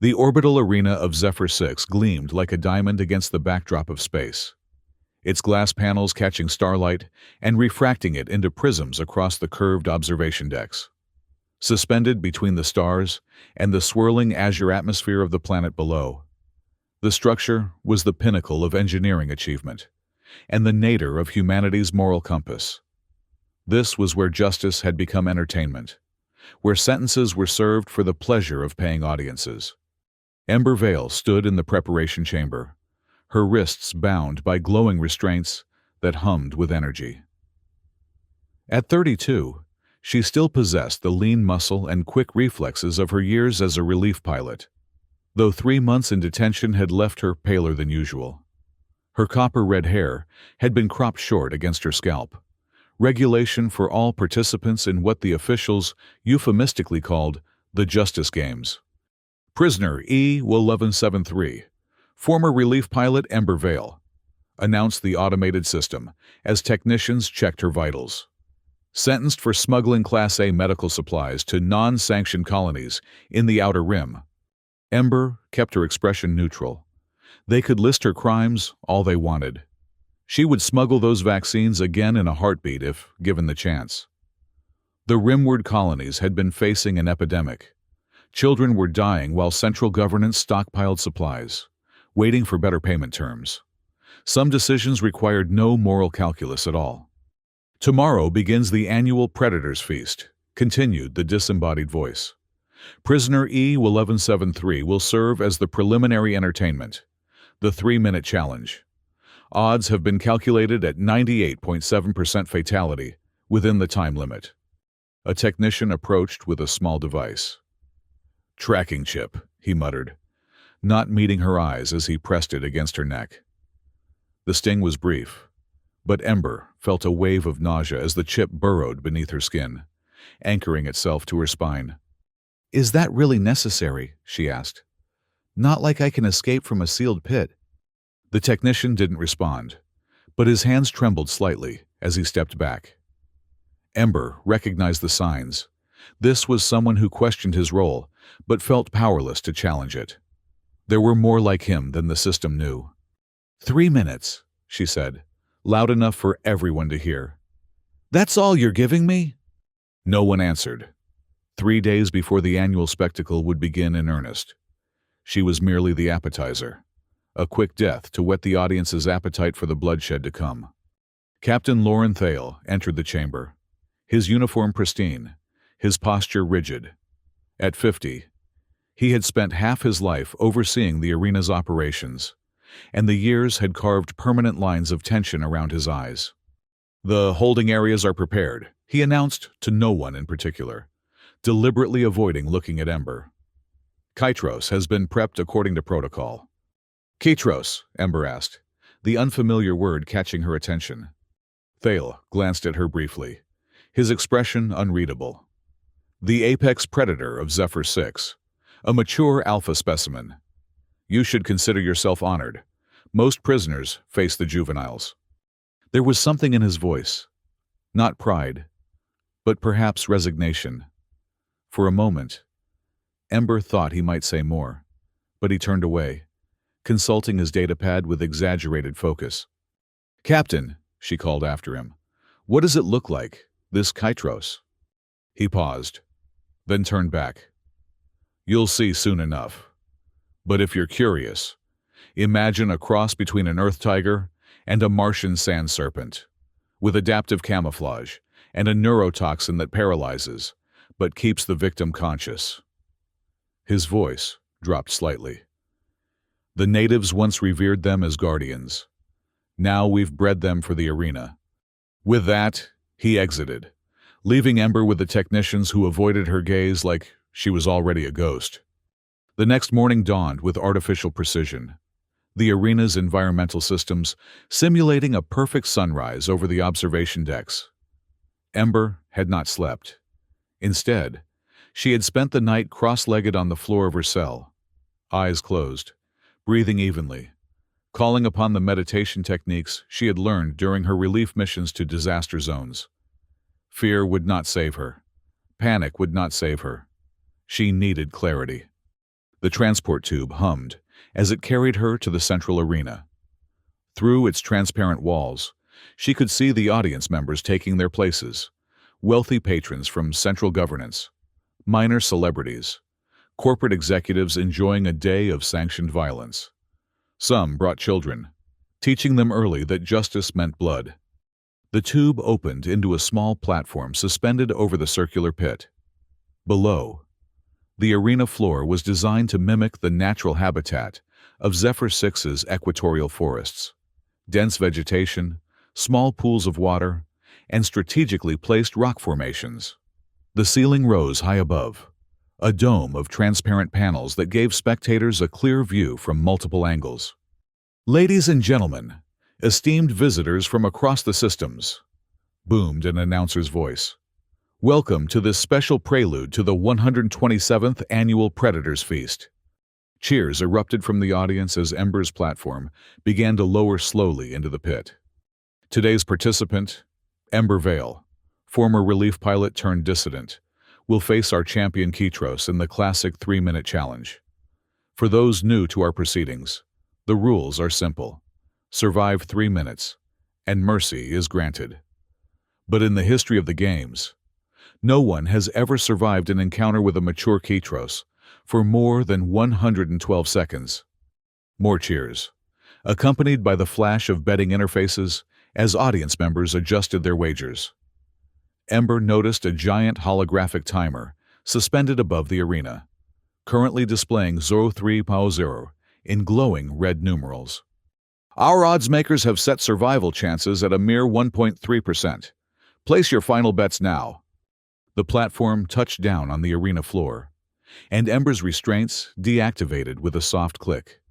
The orbital arena of Zephyr 6 gleamed like a diamond against the backdrop of space, its glass panels catching starlight and refracting it into prisms across the curved observation decks. Suspended between the stars and the swirling azure atmosphere of the planet below, the structure was the pinnacle of engineering achievement and the nadir of humanity's moral compass. This was where justice had become entertainment, where sentences were served for the pleasure of paying audiences. Ember Vale stood in the preparation chamber, her wrists bound by glowing restraints that hummed with energy. At 32, she still possessed the lean muscle and quick reflexes of her years as a relief pilot, though 3 months in detention had left her paler than usual. Her copper-red hair had been cropped short against her scalp, regulation for all participants in what the officials euphemistically called the Justice Games. Prisoner E-1173, former relief pilot Ember Vale, announced the automated system as technicians checked her vitals. Sentenced for smuggling Class A medical supplies to non-sanctioned colonies in the Outer Rim, Ember kept her expression neutral. They could list her crimes all they wanted. She would smuggle those vaccines again in a heartbeat if given the chance. The Rimward colonies had been facing an epidemic. Children were dying while central governance stockpiled supplies, waiting for better payment terms. Some decisions required no moral calculus at all. Tomorrow begins the annual Predators Feast, continued the disembodied voice. Prisoner E-1173 will serve as the preliminary entertainment, the 3-minute challenge. Odds have been calculated at 98.7% fatality within the time limit. A technician approached with a small device. "Tracking chip," he muttered, not meeting her eyes as he pressed it against her neck. The sting was brief, but Ember felt a wave of nausea as the chip burrowed beneath her skin, anchoring itself to her spine. "Is that really necessary?" she asked. "Not like I can escape from a sealed pit." The technician didn't respond, but his hands trembled slightly as he stepped back. Ember recognized the signs. This was someone who questioned his role, but felt powerless to challenge it. There were more like him than the system knew. 3 minutes, she said, loud enough for everyone to hear. "That's all you're giving me?" No one answered. 3 days before the annual spectacle would begin in earnest. She was merely the appetizer, a quick death to whet the audience's appetite for the bloodshed to come. Captain Lauren Thale entered the chamber, his uniform pristine, his posture rigid. At 50, he had spent half his life overseeing the arena's operations, and the years had carved permanent lines of tension around his eyes. "The holding areas are prepared," he announced to no one in particular, deliberately avoiding looking at Ember. "Kytros has been prepped according to protocol." "Kytros?" Ember asked, the unfamiliar word catching her attention. Thale glanced at her briefly, his expression unreadable. "The apex predator of Zephyr 6, a mature alpha specimen. You should consider yourself honored. Most prisoners face the juveniles." There was something in his voice, not pride, but perhaps resignation. For a moment, Ember thought he might say more, but he turned away, consulting his datapad with exaggerated focus. "Captain," she called after him, "what does it look like, this Kytros?" He paused, then turned back. "You'll see soon enough. But if you're curious, imagine a cross between an earth tiger and a Martian sand serpent, with adaptive camouflage and a neurotoxin that paralyzes, but keeps the victim conscious." His voice dropped slightly. "The natives once revered them as guardians. Now we've bred them for the arena." With that, he exited, leaving Ember with the technicians who avoided her gaze like she was already a ghost. The next morning dawned with artificial precision, the arena's environmental systems simulating a perfect sunrise over the observation decks. Ember had not slept. Instead, she had spent the night cross-legged on the floor of her cell, eyes closed, breathing evenly, calling upon the meditation techniques she had learned during her relief missions to disaster zones. Fear would not save her. Panic would not save her. She needed clarity. The transport tube hummed as it carried her to the central arena. Through its transparent walls, she could see the audience members taking their places, wealthy patrons from central governance, minor celebrities, corporate executives enjoying a day of sanctioned violence. Some brought children, teaching them early that justice meant blood. The tube opened into a small platform suspended over the circular pit. Below, the arena floor was designed to mimic the natural habitat of Zephyr 6's equatorial forests. Dense vegetation, small pools of water, and strategically placed rock formations. The ceiling rose high above, a dome of transparent panels that gave spectators a clear view from multiple angles. "Ladies and gentlemen, esteemed visitors from across the systems," boomed an announcer's voice. "Welcome to this special prelude to the 127th Annual Predators Feast." Cheers erupted from the audience as Ember's platform began to lower slowly into the pit. Today's participant, Ember Vale, former relief pilot turned dissident, will face our champion Kitros in the classic 3-minute challenge. For those new to our proceedings, the rules are simple. Survive 3 minutes, and mercy is granted. But in the history of the games, no one has ever survived an encounter with a mature Kitros for more than 112 seconds. More cheers, accompanied by the flash of betting interfaces as audience members adjusted their wagers. Ember noticed a giant holographic timer suspended above the arena, currently displaying 0300 in glowing red numerals. "Our odds makers have set survival chances at a mere 1.3%. Place your final bets now." The platform touched down on the arena floor, and Ember's restraints deactivated with a soft click.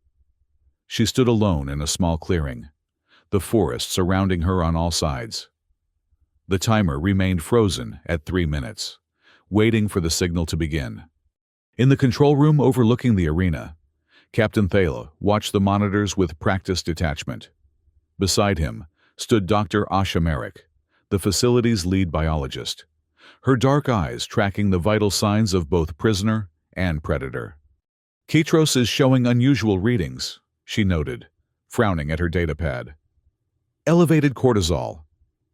She stood alone in a small clearing, the forest surrounding her on all sides. The timer remained frozen at 3 minutes, waiting for the signal to begin. In the control room overlooking the arena, Captain Thala watched the monitors with practiced detachment. Beside him stood Dr. Asha Merrick, the facility's lead biologist, her dark eyes tracking the vital signs of both prisoner and predator. "Kitros is showing unusual readings," she noted, frowning at her datapad. "Elevated cortisol,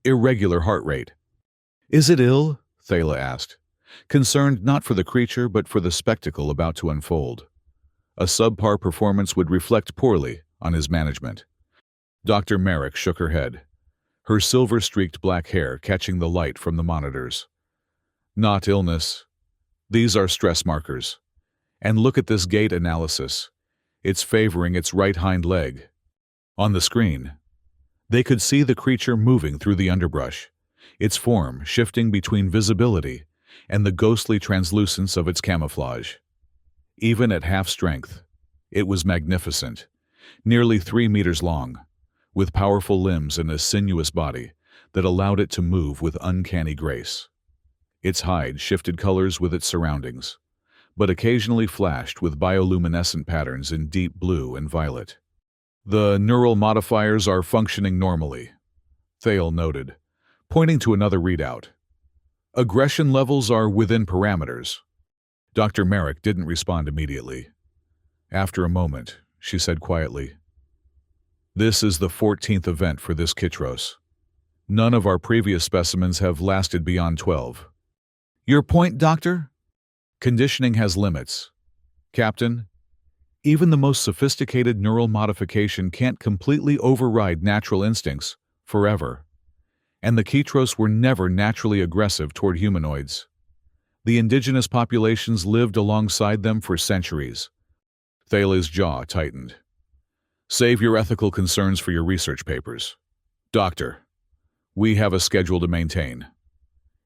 irregular heart rate." "Is it ill?" Thala asked, concerned not for the creature but for the spectacle about to unfold. A subpar performance would reflect poorly on his management. Dr. Merrick shook her head, her silver-streaked black hair catching the light from the monitors. "Not illness. These are stress markers. And look at this gait analysis. It's favoring its right hind leg." On the screen, they could see the creature moving through the underbrush, its form shifting between visibility and the ghostly translucence of its camouflage. Even at half strength, it was magnificent, nearly 3 meters long, with powerful limbs and a sinuous body that allowed it to move with uncanny grace. Its hide shifted colors with its surroundings, but occasionally flashed with bioluminescent patterns in deep blue and violet. "The neural modifiers are functioning normally," Thale noted, pointing to another readout. "Aggression levels are within parameters." Dr. Merrick didn't respond immediately. After a moment, she said quietly, "This is the 14th event for this Kitros. None of our previous specimens have lasted beyond 12. "Your point, Doctor?" "Conditioning has limits. Captain, even the most sophisticated neural modification can't completely override natural instincts forever. And the Kitros were never naturally aggressive toward humanoids. The indigenous populations lived alongside them for centuries." Thala's jaw tightened. "Save your ethical concerns for your research papers. Doctor, we have a schedule to maintain."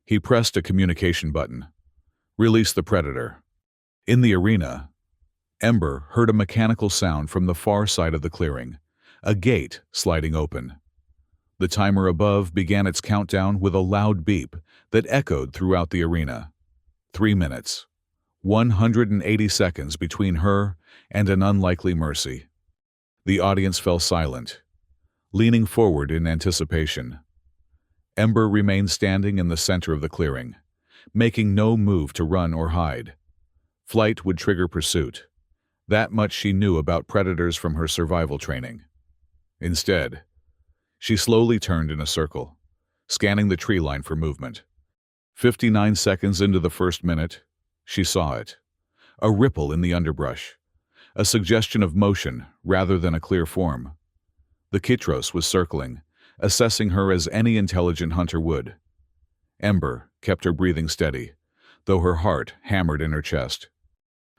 He pressed a communication button. "Release the predator." In the arena, Ember heard a mechanical sound from the far side of the clearing, a gate sliding open. The timer above began its countdown with a loud beep that echoed throughout the arena. 3 minutes, 180 seconds between her and an unlikely mercy. The audience fell silent, leaning forward in anticipation. Ember remained standing in the center of the clearing, making no move to run or hide. Flight would trigger pursuit, That much she knew about predators from her survival training. Instead, she slowly turned in a circle, scanning the tree line for movement. 59 seconds into the first minute, she saw it. A ripple in the underbrush, a suggestion of motion rather than a clear form. The Kitros was circling, assessing her as any intelligent hunter would. Ember kept her breathing steady, though her heart hammered in her chest.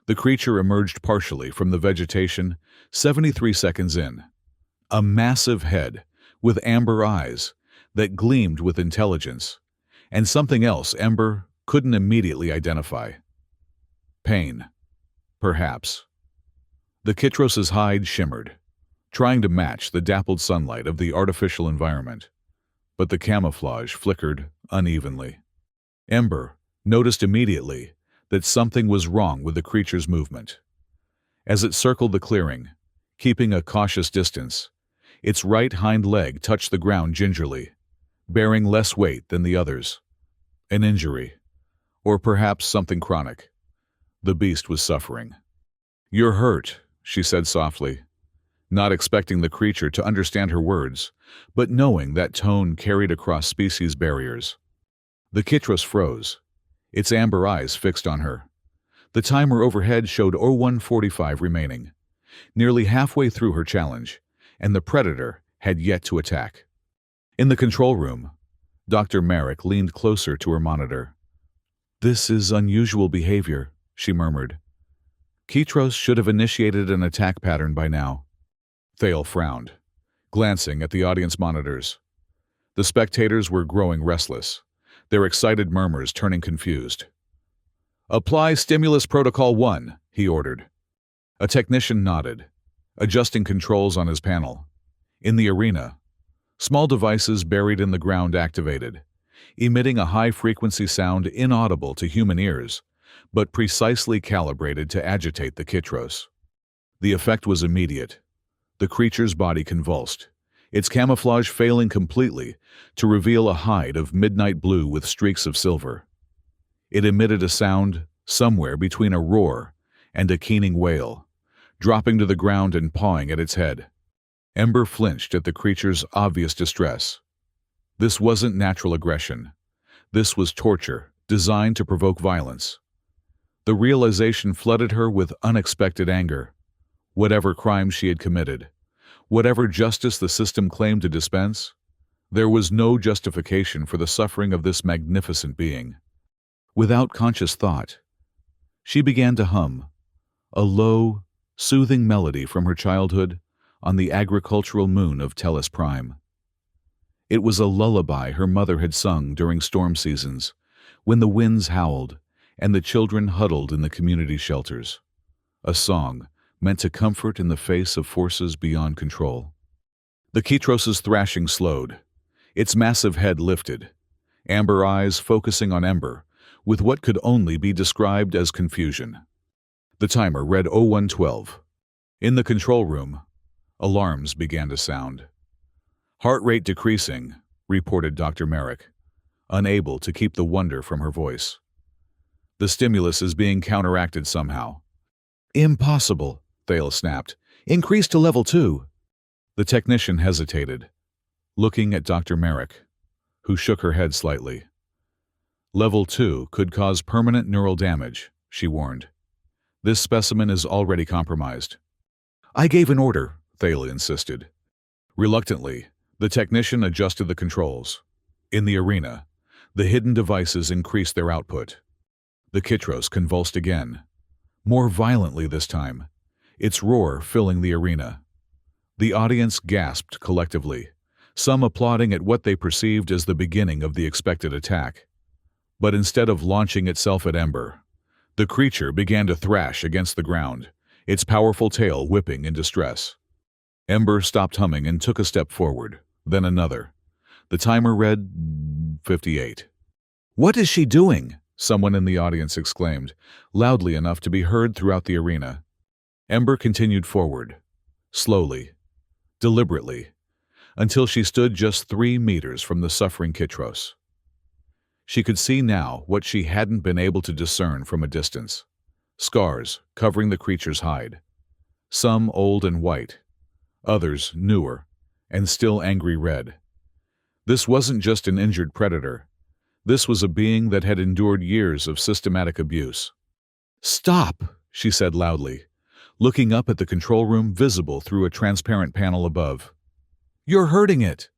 The creature emerged partially from the vegetation 73 seconds in. A massive head with amber eyes that gleamed with intelligence, and something else Ember couldn't immediately identify. Pain, perhaps. The Kitros's hide shimmered, trying to match the dappled sunlight of the artificial environment, but the camouflage flickered unevenly. Ember noticed immediately that something was wrong with the creature's movement. As it circled the clearing, keeping a cautious distance, its right hind leg touched the ground gingerly, bearing less weight than the others. An injury, or perhaps something chronic. The beast was suffering. "You're hurt," she said softly, not expecting the creature to understand her words, but knowing that tone carried across species barriers. The Kitros froze, its amber eyes fixed on her. The timer overhead showed 01:45 remaining, nearly halfway through her challenge, and the predator had yet to attack. In the control room, Dr. Merrick leaned closer to her monitor. "This is unusual behavior," she murmured. "Kitros should have initiated an attack pattern by now." Thale frowned, glancing at the audience monitors. The spectators were growing restless, their excited murmurs turning confused. "Apply Stimulus Protocol 1, he ordered. A technician nodded, adjusting controls on his panel. In the arena, small devices buried in the ground activated, emitting a high-frequency sound inaudible to human ears, but precisely calibrated to agitate the Kitros. The effect was immediate. The creature's body convulsed, its camouflage failing completely to reveal a hide of midnight blue with streaks of silver. It emitted a sound somewhere between a roar and a keening wail, dropping to the ground and pawing at its head. Ember flinched at the creature's obvious distress. This wasn't natural aggression. This was torture, designed to provoke violence. The realization flooded her with unexpected anger. Whatever crime she had committed, whatever justice the system claimed to dispense, there was no justification for the suffering of this magnificent being. Without conscious thought, she began to hum, a low, soothing melody from her childhood on the agricultural moon of Tellus Prime. It was a lullaby her mother had sung during storm seasons, when the winds howled and the children huddled in the community shelters. A song meant to comfort in the face of forces beyond control. The Kitros's thrashing slowed, its massive head lifted, amber eyes focusing on Ember, with what could only be described as confusion. The timer read 01:12. In the control room, alarms began to sound. "Heart rate decreasing," reported Dr. Merrick, unable to keep the wonder from her voice. "The stimulus is being counteracted somehow." "Impossible," Thale snapped. "Increase to level 2. The technician hesitated, looking at Dr. Merrick, who shook her head slightly. "Level 2 could cause permanent neural damage," she warned. "This specimen is already compromised." "I gave an order," Thale insisted. Reluctantly, the technician adjusted the controls. In the arena, the hidden devices increased their output. The Kitros convulsed again, more violently this time, its roar filling the arena. The audience gasped collectively, some applauding at what they perceived as the beginning of the expected attack. But instead of launching itself at Ember, the creature began to thrash against the ground, its powerful tail whipping in distress. Ember stopped humming and took a step forward, then another. The timer read 58. "What is she doing?" someone in the audience exclaimed, loudly enough to be heard throughout the arena. Ember continued forward, slowly, deliberately, until she stood just 3 meters from the suffering Kitros. She could see now what she hadn't been able to discern from a distance: scars covering the creature's hide, some old and white, others newer, and still angry red. This wasn't just an injured predator. This was a being that had endured years of systematic abuse. "Stop!" she said loudly, looking up at the control room visible through a transparent panel above. "You're hurting it!"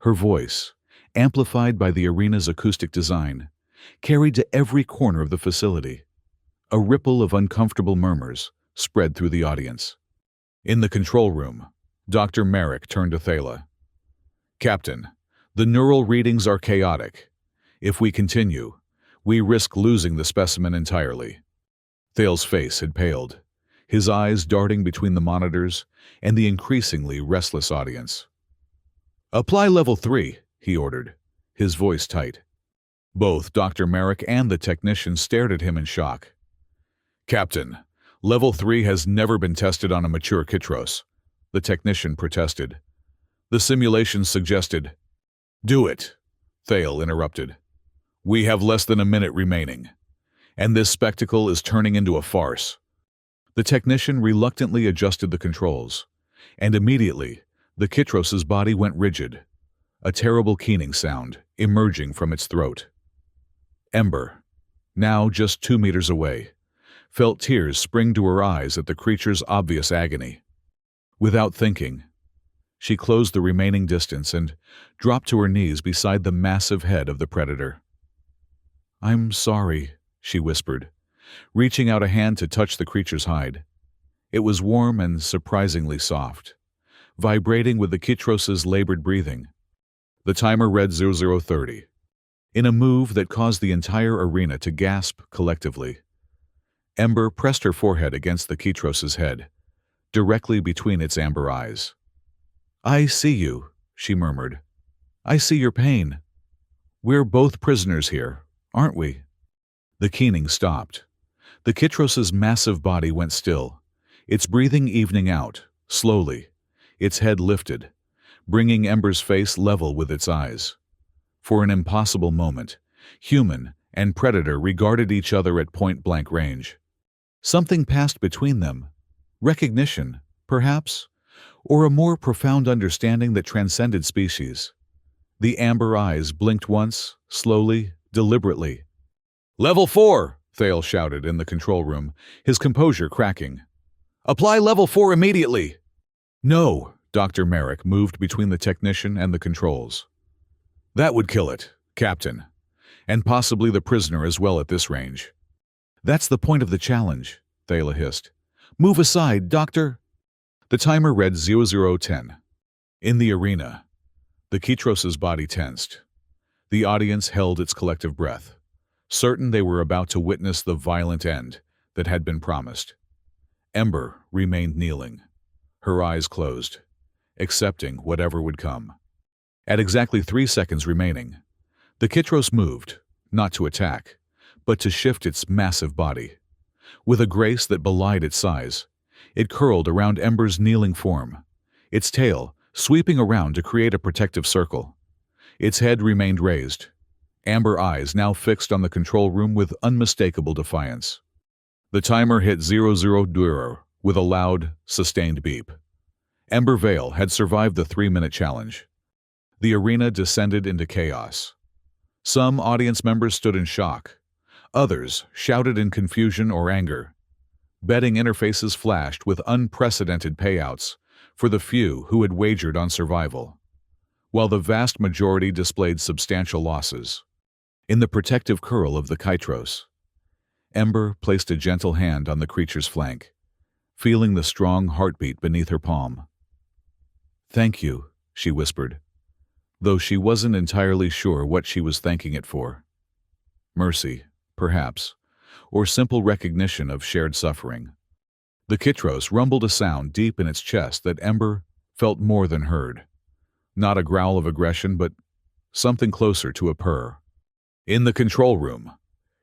Her voice, amplified by the arena's acoustic design, carried to every corner of the facility. A ripple of uncomfortable murmurs spread through the audience. In the control room, Dr. Merrick turned to Thala. "Captain, the neural readings are chaotic. If we continue, we risk losing the specimen entirely." Thale's face had paled, his eyes darting between the monitors and the increasingly restless audience. "Apply level 3, he ordered, his voice tight. Both Dr. Merrick and the technician stared at him in shock. "Captain, level 3 has never been tested on a mature Kitros," the technician protested. "The simulations suggested—" "Do it," Thale interrupted. "We have less than a minute remaining, and this spectacle is turning into a farce." The technician reluctantly adjusted the controls, and immediately the Kitros's body went rigid, a terrible keening sound emerging from its throat. Ember, now just 2 meters away, felt tears spring to her eyes at the creature's obvious agony. Without thinking, she closed the remaining distance and dropped to her knees beside the massive head of the predator. "I'm sorry," she whispered, reaching out a hand to touch the creature's hide. It was warm and surprisingly soft, vibrating with the Kitros's labored breathing. The timer read 0030, in a move that caused the entire arena to gasp collectively. Ember pressed her forehead against the Kitros's head, directly between its amber eyes. "I see you," she murmured. "I see your pain. We're both prisoners here, aren't we?" The keening stopped. The Kitros's massive body went still, its breathing evening out, slowly, its head lifted, bringing Ember's face level with its eyes. For an impossible moment, human and predator regarded each other at point-blank range. Something passed between them. Recognition, perhaps, or a more profound understanding that transcended species. The amber eyes blinked once, slowly, deliberately. "Level 4!" Thale shouted in the control room, his composure cracking. "Apply level 4 immediately!" "No," Dr. Merrick moved between the technician and the controls. "That would kill it, Captain, and possibly the prisoner as well at this range." "That's the point of the challenge," Thala hissed. "Move aside, Doctor!" The timer read 0010. In the arena, the Kitros's body tensed. The audience held its collective breath, certain they were about to witness the violent end that had been promised. Ember remained kneeling, her eyes closed, accepting whatever would come. At exactly 3 seconds remaining, the Kitros moved, not to attack, but to shift its massive body. With a grace that belied its size, it curled around Ember's kneeling form, its tail sweeping around to create a protective circle. Its head remained raised, amber eyes now fixed on the control room with unmistakable defiance. The timer hit 0020 with a loud, sustained beep. Ember Vale had survived the 3-minute challenge. The arena descended into chaos. Some audience members stood in shock. Others shouted in confusion or anger. Betting interfaces flashed with unprecedented payouts for the few who had wagered on survival, while the vast majority displayed substantial losses. In the protective curl of the Kitros, Ember placed a gentle hand on the creature's flank, feeling the strong heartbeat beneath her palm. "Thank you," she whispered, though she wasn't entirely sure what she was thanking it for. Mercy, perhaps, or simple recognition of shared suffering. The Kitros rumbled a sound deep in its chest that Ember felt more than heard. Not a growl of aggression, but something closer to a purr. In the control room,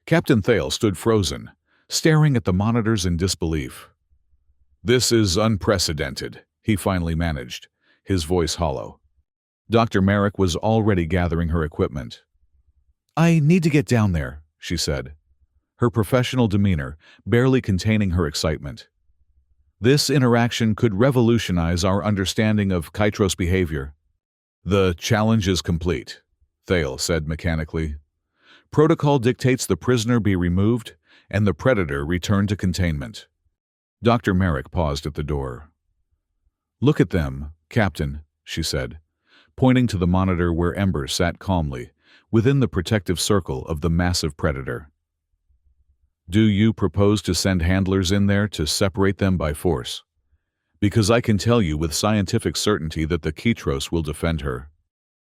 Captain Thale stood frozen, staring at the monitors in disbelief. "This is unprecedented," he finally managed, his voice hollow. Dr. Merrick was already gathering her equipment. "I need to get down there," she said, her professional demeanor barely containing her excitement. This interaction could revolutionize our understanding of Kytros behavior. The challenge is complete, Thale said mechanically. Protocol dictates the prisoner be removed and the predator return to containment. Dr. Merrick paused at the door. Look at them, Captain, she said, pointing to the monitor where Ember sat calmly, within the protective circle of the massive predator. Do you propose to send handlers in there to separate them by force? Because I can tell you with scientific certainty that the Kytros will defend her.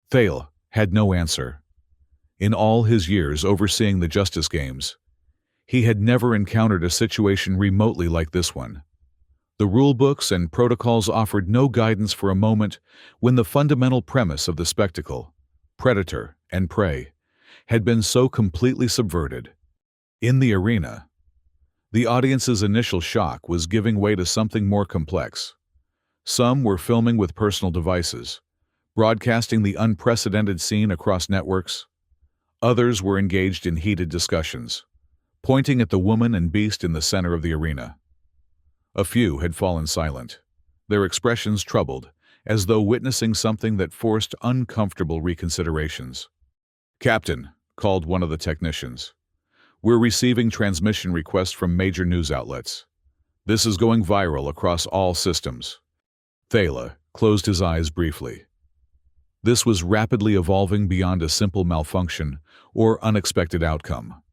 Thale had no answer. In all his years overseeing the Justice Games, he had never encountered a situation remotely like this one. The rulebooks and protocols offered no guidance for a moment when the fundamental premise of the spectacle, predator and prey, had been so completely subverted. In the arena, the audience's initial shock was giving way to something more complex. Some were filming with personal devices, broadcasting the unprecedented scene across networks. Others were engaged in heated discussions, pointing at the woman and beast in the center of the arena. A few had fallen silent, their expressions troubled, as though witnessing something that forced uncomfortable reconsiderations. "Captain," called one of the technicians, "we're receiving transmission requests from major news outlets. This is going viral across all systems." Thale closed his eyes briefly. This was rapidly evolving beyond a simple malfunction or unexpected outcome.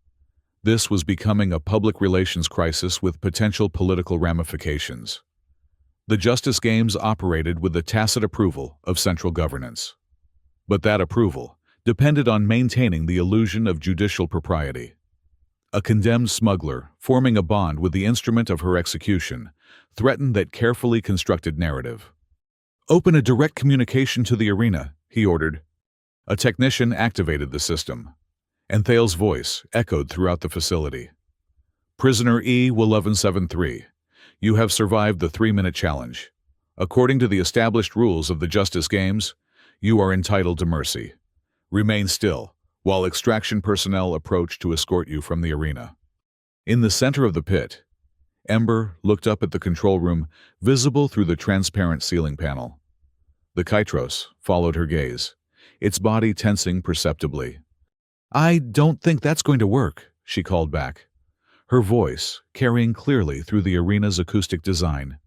This was becoming a public relations crisis with potential political ramifications. The Justice Games operated with the tacit approval of central governance. But that approval depended on maintaining the illusion of judicial propriety. A condemned smuggler, forming a bond with the instrument of her execution, threatened that carefully constructed narrative. "Open a direct communication to the arena," he ordered. A technician activated the system, and Thale's voice echoed throughout the facility. "Prisoner E1173, you have survived the 3-minute challenge. According to the established rules of the Justice Games, you are entitled to mercy. Remain still, while extraction personnel approach to escort you from the arena." In the center of the pit, Ember looked up at the control room, visible through the transparent ceiling panel. The Kytros followed her gaze, its body tensing perceptibly. "I don't think that's going to work," she called back, her voice carrying clearly through the arena's acoustic design.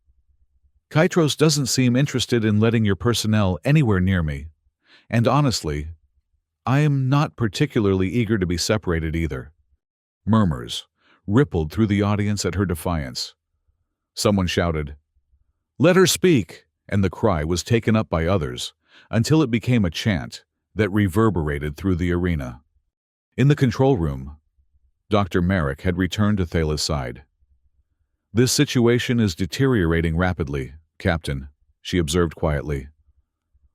"Kytros doesn't seem interested in letting your personnel anywhere near me, and honestly, I am not particularly eager to be separated either." Murmurs rippled through the audience at her defiance. Someone shouted, "Let her speak!" and the cry was taken up by others until it became a chant that reverberated through the arena. In the control room, Dr. Merrick had returned to Thale's side. "This situation is deteriorating rapidly, Captain," she observed quietly.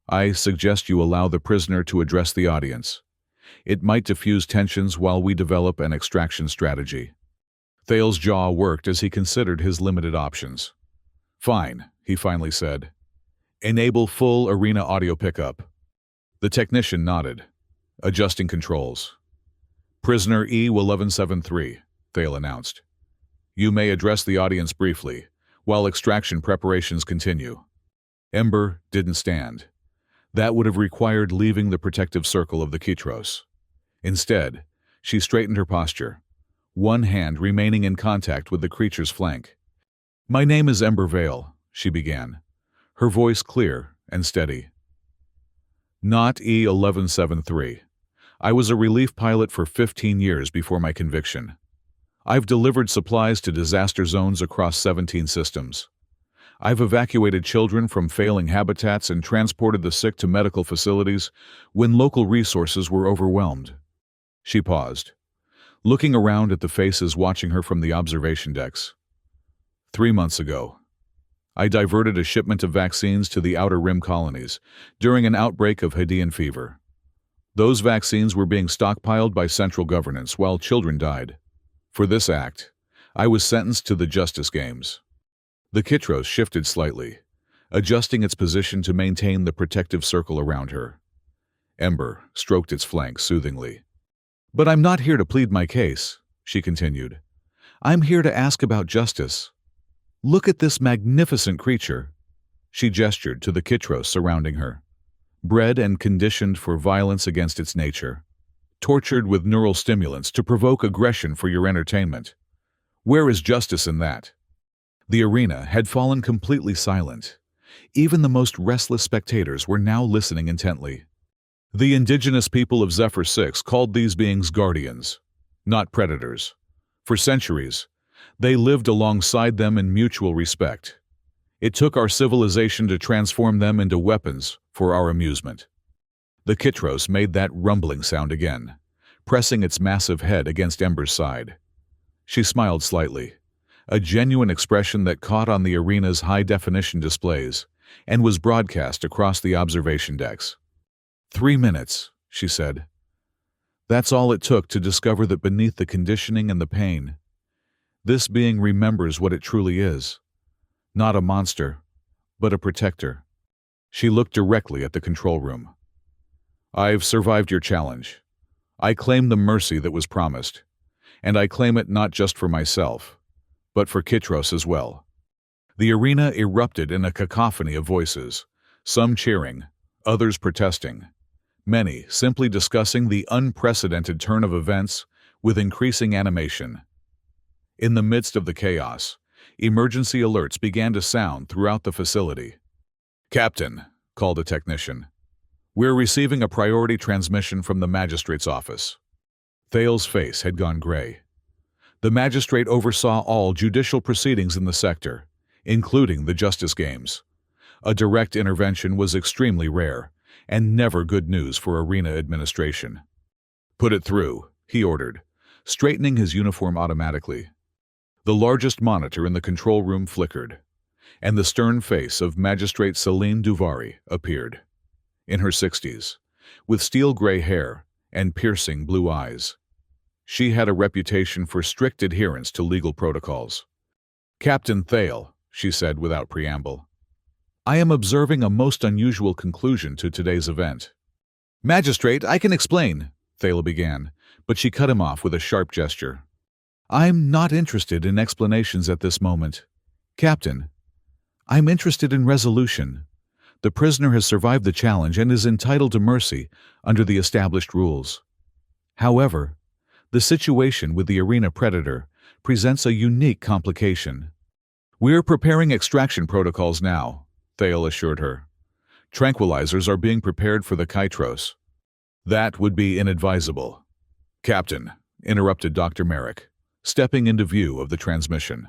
"I suggest you allow the prisoner to address the audience. It might diffuse tensions while we develop an extraction strategy." Thale's jaw worked as he considered his limited options. "Fine," he finally said. "Enable full arena audio pickup." The technician nodded, adjusting controls. "Prisoner E1173, Thale announced. "You may address the audience briefly, while extraction preparations continue." Ember didn't stand. That would have required leaving the protective circle of the Kytros. Instead, she straightened her posture, one hand remaining in contact with the creature's flank. "My name is Ember Vale," she began, her voice clear and steady. "Not E1173. I was a relief pilot for 15 years before my conviction. I've delivered supplies to disaster zones across 17 systems. I've evacuated children from failing habitats and transported the sick to medical facilities when local resources were overwhelmed." She paused, looking around at the faces watching her from the observation decks. 3 months ago, I diverted a shipment of vaccines to the Outer Rim colonies during an outbreak of Hadean fever. Those vaccines were being stockpiled by central governance while children died. For this act, I was sentenced to the Justice Games. The Kytros shifted slightly, adjusting its position to maintain the protective circle around her. Ember stroked its flank soothingly. "But I'm not here to plead my case," she continued. "I'm here to ask about justice." Look at this magnificent creature. She gestured to the Kitros surrounding her. Bred and conditioned for violence against its nature. Tortured with neural stimulants to provoke aggression for your entertainment. Where is justice in that? The arena had fallen completely silent. Even the most restless spectators were now listening intently. The indigenous people of Zephyr 6 called these beings guardians, not predators. For centuries, they lived alongside them in mutual respect. It took our civilization to transform them into weapons for our amusement. The Kitros made that rumbling sound again, pressing its massive head against Ember's side. She smiled slightly, a genuine expression that caught on the arena's high-definition displays and was broadcast across the observation decks. 3 minutes, she said. That's all it took to discover that beneath the conditioning and the pain, this being remembers what it truly is. Not a monster, but a protector. She looked directly at the control room. I've survived your challenge. I claim the mercy that was promised, and I claim it not just for myself, but for Kitros as well. The arena erupted in a cacophony of voices, some cheering, others protesting, many simply discussing the unprecedented turn of events with increasing animation. In the midst of the chaos, emergency alerts began to sound throughout the facility. "Captain," called a technician, "we're receiving a priority transmission from the magistrate's office." Thale's face had gone gray. The magistrate oversaw all judicial proceedings in the sector, including the justice games. A direct intervention was extremely rare, and never good news for arena administration. "Put it through," he ordered, straightening his uniform automatically. The largest monitor in the control room flickered, and the stern face of Magistrate Celine Duvari appeared. In her 60s, with steel-gray hair and piercing blue eyes. She had a reputation for strict adherence to legal protocols. "Captain Thale," she said without preamble, "I am observing a most unusual conclusion to today's event." "Magistrate, I can explain," Thale began, but she cut him off with a sharp gesture. "I'm not interested in explanations at this moment. Captain, I'm interested in resolution. The prisoner has survived the challenge and is entitled to mercy under the established rules. However, the situation with the arena predator presents a unique complication. We're preparing extraction protocols now," Thale assured her. "Tranquilizers are being prepared for the Kitros." "That would be inadvisable." "Captain," interrupted Dr. Merrick, stepping into view of the transmission.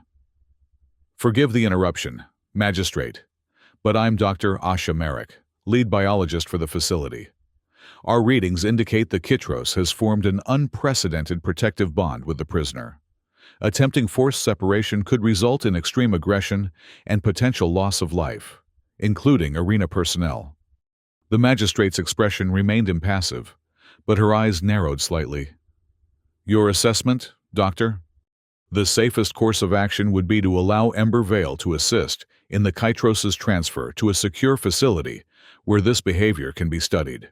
"Forgive the interruption, Magistrate, but I'm Dr. Asha Merrick, lead biologist for the facility. Our readings indicate the Kitros has formed an unprecedented protective bond with the prisoner. Attempting forced separation could result in extreme aggression and potential loss of life, including arena personnel." The magistrate's expression remained impassive, but her eyes narrowed slightly. "Your assessment, Doctor?" "The safest course of action would be to allow Ember Vale to assist in the Kitros' transfer to a secure facility where this behavior can be studied.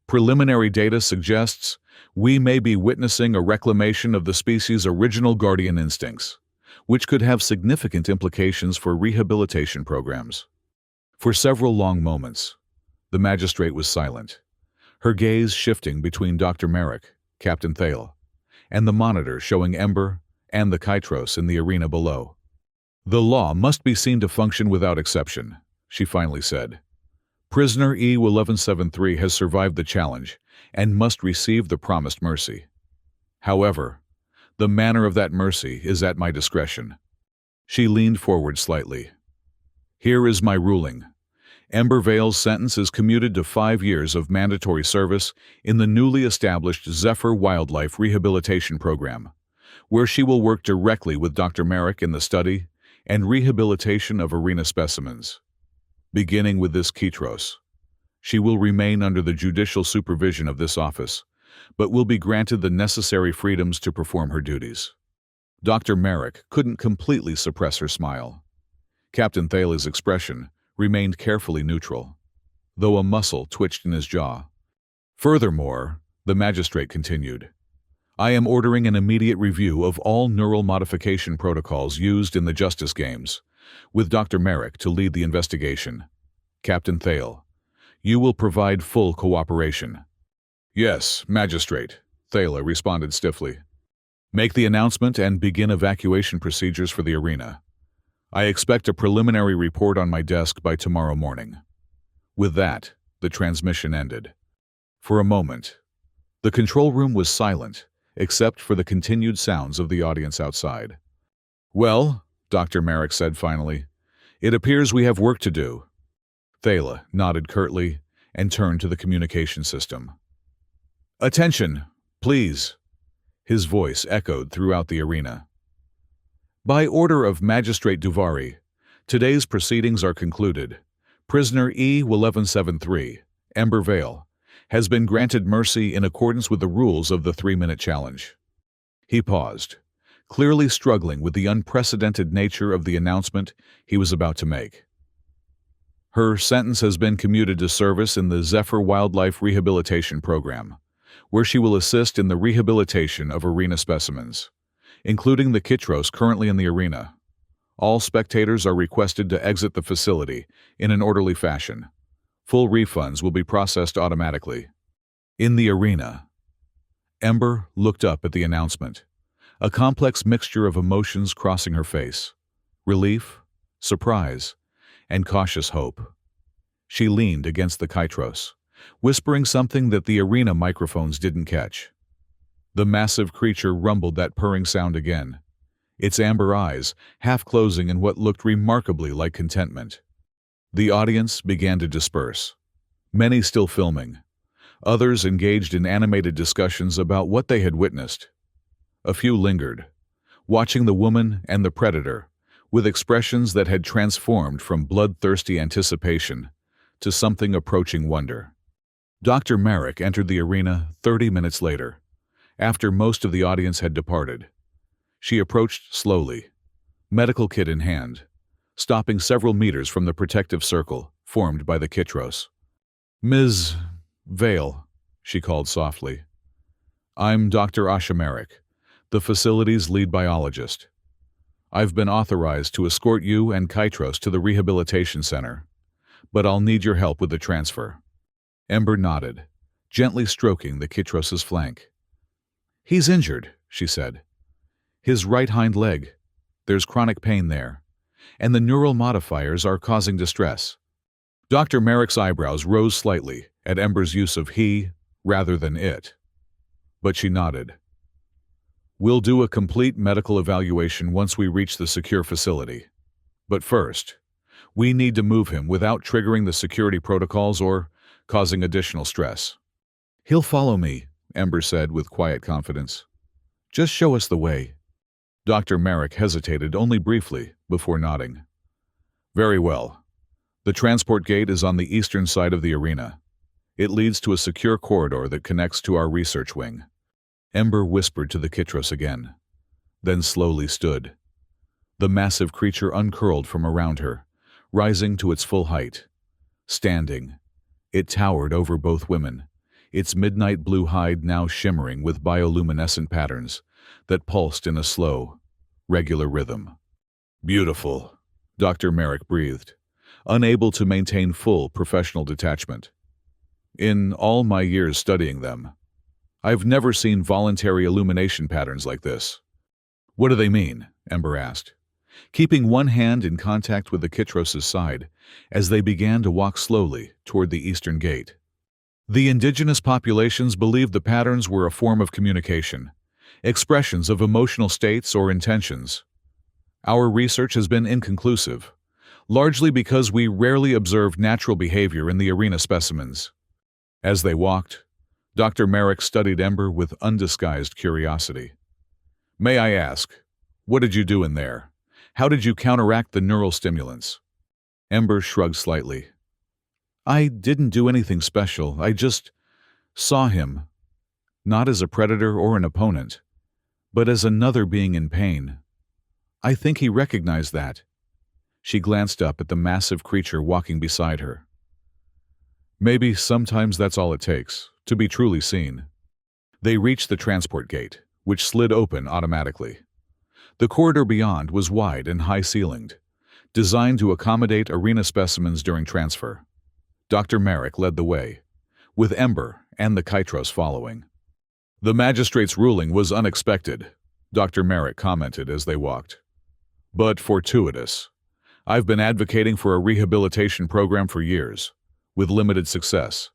Preliminary data suggests we may be witnessing a reclamation of the species' original guardian instincts, which could have significant implications for rehabilitation programs." For several long moments, the magistrate was silent, her gaze shifting between Dr. Merrick, Captain Thale, and the monitor showing Ember and the Kitros in the arena below. "The law must be seen to function without exception," she finally said. "Prisoner E1173 has survived the challenge and must receive the promised mercy. However, the manner of that mercy is at my discretion." She leaned forward slightly. "Here is my ruling. Ember Vale's sentence is commuted to 5 years of mandatory service in the newly established Zephyr Wildlife Rehabilitation Program, where she will work directly with Dr. Merrick in the study and rehabilitation of arena specimens. Beginning with this Kitros, she will remain under the judicial supervision of this office, but will be granted the necessary freedoms to perform her duties." Dr. Merrick couldn't completely suppress her smile. Captain Thale's expression remained carefully neutral, though a muscle twitched in his jaw. "Furthermore," the magistrate continued, I am ordering an immediate review of all neural modification protocols used in the Justice Games, with Dr. Merrick to lead the investigation. Captain Thale, you will provide full cooperation. Yes, Magistrate, Thala responded stiffly. Make the announcement and begin evacuation procedures for the arena. I expect a preliminary report on my desk by tomorrow morning. With that, the transmission ended. For a moment, the control room was silent, except for the continued sounds of the audience outside. Well, Dr. Merrick said finally, it appears we have work to do. Thala nodded curtly and turned to the communication system. Attention, please. His voice echoed throughout the arena. By order of Magistrate Duvari, today's proceedings are concluded. Prisoner E1173, Ember Vale, has been granted mercy in accordance with the rules of the 3-minute challenge. He paused, clearly struggling with the unprecedented nature of the announcement he was about to make. Her sentence has been commuted to service in the Zephyr Wildlife Rehabilitation Program, where she will assist in the rehabilitation of arena specimens, including the Kitros currently in the arena. All spectators are requested to exit the facility in an orderly fashion. Full refunds will be processed automatically. In the arena, Ember looked up at the announcement, a complex mixture of emotions crossing her face: relief, surprise, and cautious hope. She leaned against the Kitros, whispering something that the arena microphones didn't catch. The massive creature rumbled that purring sound again, its amber eyes half-closing in what looked remarkably like contentment. The audience began to disperse, many still filming, others engaged in animated discussions about what they had witnessed. A few lingered, watching the woman and the predator, with expressions that had transformed from bloodthirsty anticipation to something approaching wonder. Dr. Merrick entered the arena 30 minutes later, after most of the audience had departed. She approached slowly, medical kit in hand, stopping several meters from the protective circle formed by the Kitros. Ms. Vale, she called softly. I'm Dr. Asha Merrick, the facility's lead biologist. I've been authorized to escort you and Kitros to the rehabilitation center, but I'll need your help with the transfer. Ember nodded, gently stroking the Kitros's flank. He's injured, she said. His right hind leg. There's chronic pain there, and the neural modifiers are causing distress. Dr. Merrick's eyebrows rose slightly at Ember's use of he rather than it, but she nodded. We'll do a complete medical evaluation once we reach the secure facility. But first, we need to move him without triggering the security protocols or causing additional stress. He'll follow me, Ember said with quiet confidence. Just show us the way. Dr. Merrick hesitated only briefly before nodding. Very well. The transport gate is on the eastern side of the arena. It leads to a secure corridor that connects to our research wing. Ember whispered to the Kitros again, then slowly stood. The massive creature uncurled from around her, rising to its full height. Standing, it towered over both women, its midnight blue hide now shimmering with bioluminescent patterns that pulsed in a slow, regular rhythm. Beautiful, Dr. Merrick breathed, unable to maintain full professional detachment. In all my years studying them, I've never seen voluntary illumination patterns like this. What do they mean? Ember asked, keeping one hand in contact with the Kitros's side as they began to walk slowly toward the eastern gate. The indigenous populations believed the patterns were a form of communication, expressions of emotional states or intentions. Our research has been inconclusive, largely because we rarely observed natural behavior in the arena specimens. As they walked, Dr. Merrick studied Ember with undisguised curiosity. May I ask, what did you do in there? How did you counteract the neural stimulants? Ember shrugged slightly. I didn't do anything special. I just saw him, not as a predator or an opponent, but as another being in pain. I think he recognized that. She glanced up at the massive creature walking beside her. Maybe sometimes that's all it takes, to be truly seen. They reached the transport gate, which slid open automatically. The corridor beyond was wide and high-ceilinged, designed to accommodate arena specimens during transfer. Dr. Merrick led the way, with Ember and the Kytros following. "The magistrate's ruling was unexpected," Dr. Merrick commented as they walked. "But fortuitous. I've been advocating for a rehabilitation program for years, with limited success."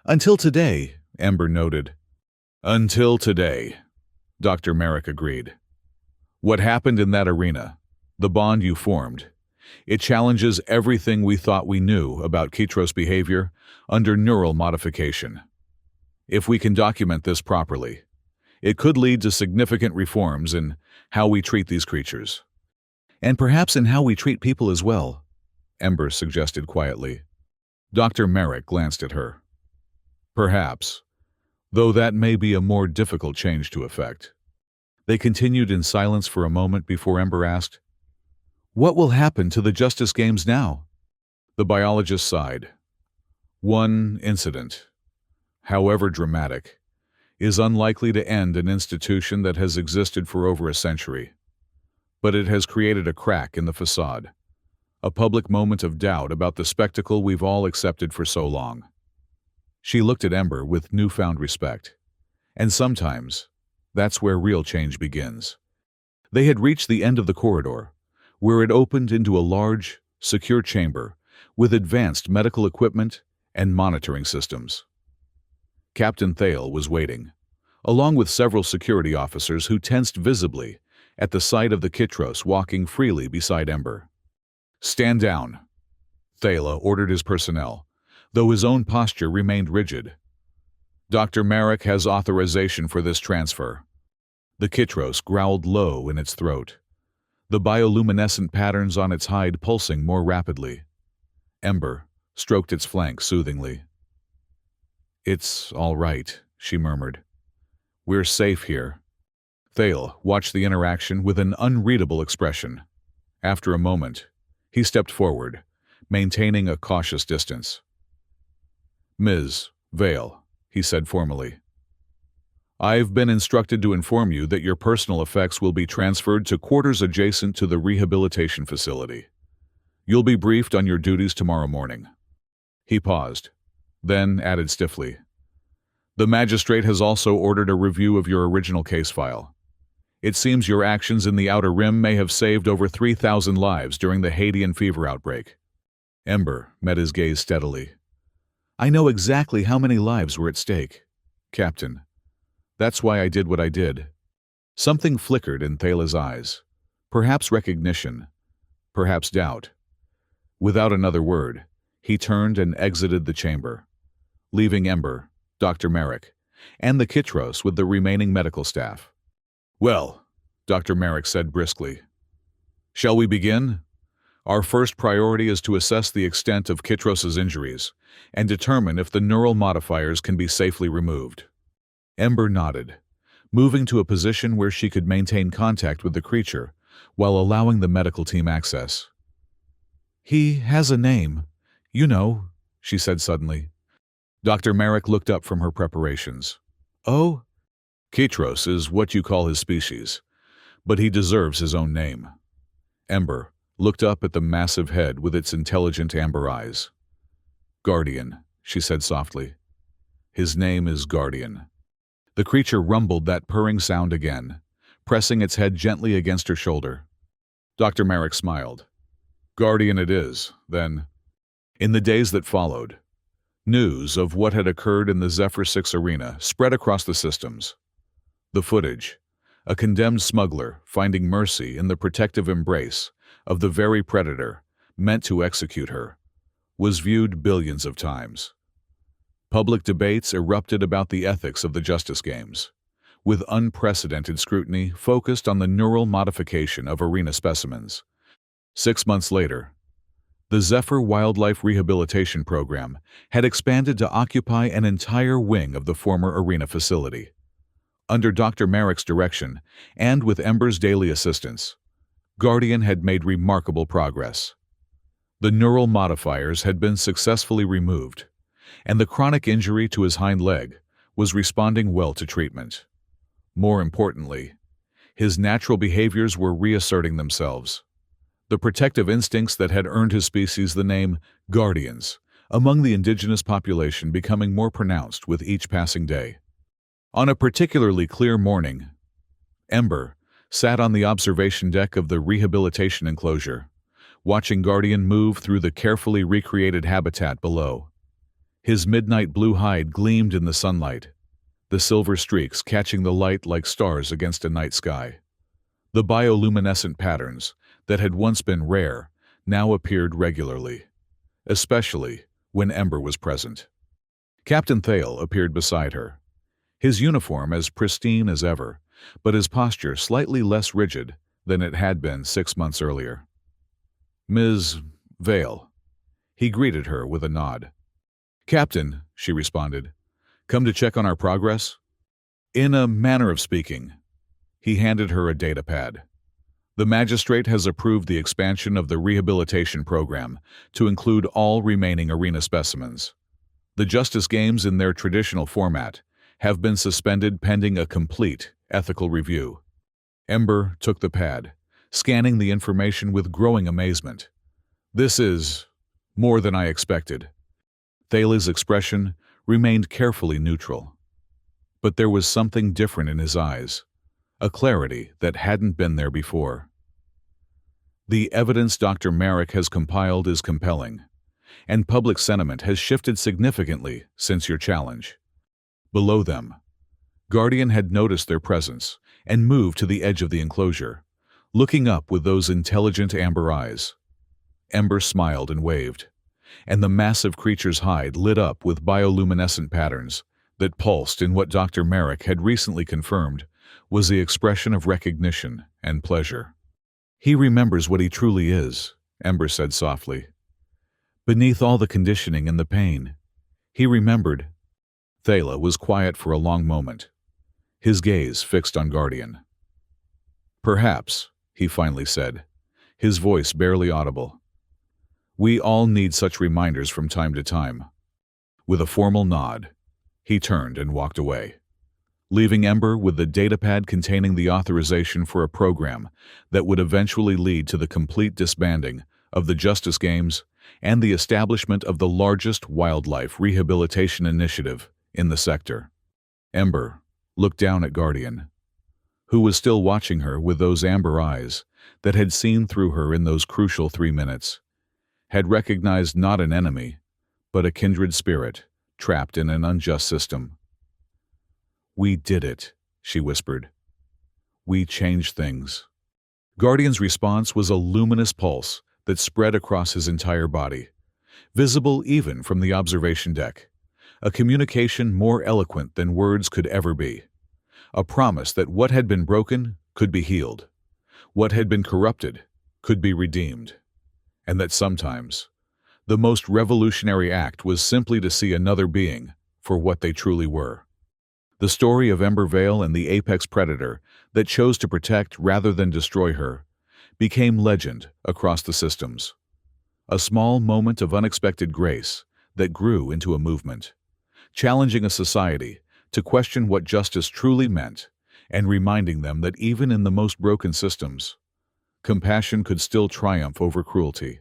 "Until today," Ember noted. "Until today," Dr. Merrick agreed. "What happened in that arena, the bond you formed, it challenges everything we thought we knew about Kytros behavior under neural modification. If we can document this properly, it could lead to significant reforms in how we treat these creatures. And perhaps in how we treat people as well," Ember suggested quietly. Dr. Merrick glanced at her. "Perhaps, though that may be a more difficult change to effect." They continued in silence for a moment before Ember asked, "What will happen to the Justice Games now?" The biologist sighed. "One incident, however dramatic, is unlikely to end an institution that has existed for over a century. But it has created a crack in the facade, a public moment of doubt about the spectacle we've all accepted for so long." She looked at Ember with newfound respect. And sometimes, that's where real change begins. They had reached the end of the corridor, where it opened into a large, secure chamber with advanced medical equipment and monitoring systems. Captain Thale was waiting, along with several security officers who tensed visibly at the sight of the Kytros walking freely beside Ember. "Stand down," Thale ordered his personnel, though his own posture remained rigid. "Dr. Merrick has authorization for this transfer." The Kytros growled low in its throat, the bioluminescent patterns on its hide pulsing more rapidly. Ember stroked its flank soothingly. "It's all right," she murmured. "We're safe here." Thale watched the interaction with an unreadable expression. After a moment, he stepped forward, maintaining a cautious distance. "Ms. Vale," he said formally, "I've been instructed to inform you that your personal effects will be transferred to quarters adjacent to the rehabilitation facility. You'll be briefed on your duties tomorrow morning." He paused, then added stiffly, "The magistrate has also ordered a review of your original case file. It seems your actions in the Outer Rim may have saved over 3,000 lives during the Hadean fever outbreak." Ember met his gaze steadily. "I know exactly how many lives were at stake, Captain. That's why I did what I did." Something flickered in Thale's eyes. Perhaps recognition, perhaps doubt. Without another word, he turned and exited the chamber, leaving Ember, Dr. Merrick, and the Kytros with the remaining medical staff. "Well," Dr. Merrick said briskly, "shall we begin? Our first priority is to assess the extent of Kytros's injuries and determine if the neural modifiers can be safely removed." Ember nodded, moving to a position where she could maintain contact with the creature while allowing the medical team access. "He has a name, you know," she said suddenly. Dr. Merrick looked up from her preparations. "Oh?" "Kytros is what you call his species, but he deserves his own name." Ember looked up at the massive head with its intelligent amber eyes. "Guardian," she said softly. "His name is Guardian." The creature rumbled that purring sound again, pressing its head gently against her shoulder. Dr. Merrick smiled. "Guardian it is, then." In the days that followed, news of what had occurred in the Zephyr 6 arena spread across the systems. The footage, a condemned smuggler finding mercy in the protective embrace of the very predator meant to execute her, was viewed billions of times. Public debates erupted about the ethics of the Justice Games, with unprecedented scrutiny focused on the neural modification of arena specimens. 6 months later, the Zephyr Wildlife Rehabilitation Program had expanded to occupy an entire wing of the former arena facility. Under Dr. Merrick's direction, and with Ember's daily assistance, Guardian had made remarkable progress. The neural modifiers had been successfully removed, and the chronic injury to his hind leg was responding well to treatment. More importantly, his natural behaviors were reasserting themselves. The protective instincts that had earned his species the name guardians among the indigenous population becoming more pronounced with each passing day. On a particularly clear morning, Ember sat on the observation deck of the rehabilitation enclosure, watching Guardian move through the carefully recreated habitat below. His midnight blue hide gleamed in the sunlight, the silver streaks catching the light like stars against a night sky. The bioluminescent patterns that had once been rare now appeared regularly, especially when Ember was present. Captain Thale appeared beside her, his uniform as pristine as ever, but his posture slightly less rigid than it had been 6 months earlier. "Ms. Vale." He greeted her with a nod. "Captain," she responded, "come to check on our progress?" In a manner of speaking, he handed her a data pad. "The magistrate has approved the expansion of the rehabilitation program to include all remaining arena specimens. The Justice Games in their traditional format have been suspended pending a complete ethical review." Ember took the pad, scanning the information with growing amazement. "This is more than I expected." Thale's expression remained carefully neutral. But there was something different in his eyes, a clarity that hadn't been there before. "The evidence Dr. Merrick has compiled is compelling, and public sentiment has shifted significantly since your challenge." Below them, Guardian had noticed their presence and moved to the edge of the enclosure, looking up with those intelligent amber eyes. Ember smiled and waved, and the massive creature's hide lit up with bioluminescent patterns that pulsed in what Dr. Merrick had recently confirmed was the expression of recognition and pleasure. "He remembers what he truly is," Ember said softly. "Beneath all the conditioning and the pain, he remembered." Thala was quiet for a long moment, his gaze fixed on Guardian. "Perhaps," he finally said, his voice barely audible. "We all need such reminders from time to time." With a formal nod, he turned and walked away, leaving Ember with the datapad containing the authorization for a program that would eventually lead to the complete disbanding of the Justice Games and the establishment of the largest wildlife rehabilitation initiative in the sector. Ember looked down at Guardian, who was still watching her with those amber eyes that had seen through her in those crucial 3 minutes, had recognized not an enemy, but a kindred spirit trapped in an unjust system. "We did it," she whispered. "We changed things." Guardian's response was a luminous pulse that spread across his entire body, visible even from the observation deck, a communication more eloquent than words could ever be, a promise that what had been broken could be healed, what had been corrupted could be redeemed, and that sometimes the most revolutionary act was simply to see another being for what they truly were. The story of Ember Vale and the apex predator that chose to protect rather than destroy her became legend across the systems. A small moment of unexpected grace that grew into a movement, challenging a society to question what justice truly meant and reminding them that even in the most broken systems, compassion could still triumph over cruelty.